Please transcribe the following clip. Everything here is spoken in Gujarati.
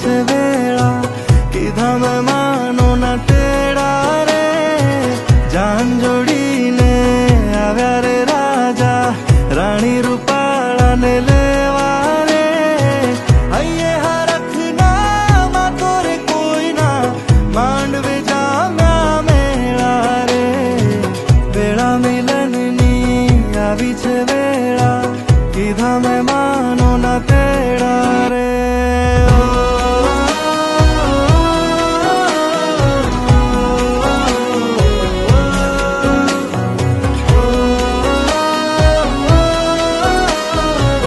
છે વેળા, કીધા મહેમાનો ના તેડા રે, જાન જોડીને આવ્યા રે રાજા, રાણી રૂપાળાને લેવા રે, હૈયે હરખના માતો રે કોઈના, માંડવે જામ્યા મેળા રે, વેળા મિલનની આવી છે વેળા, કીધા મહેમાનો ના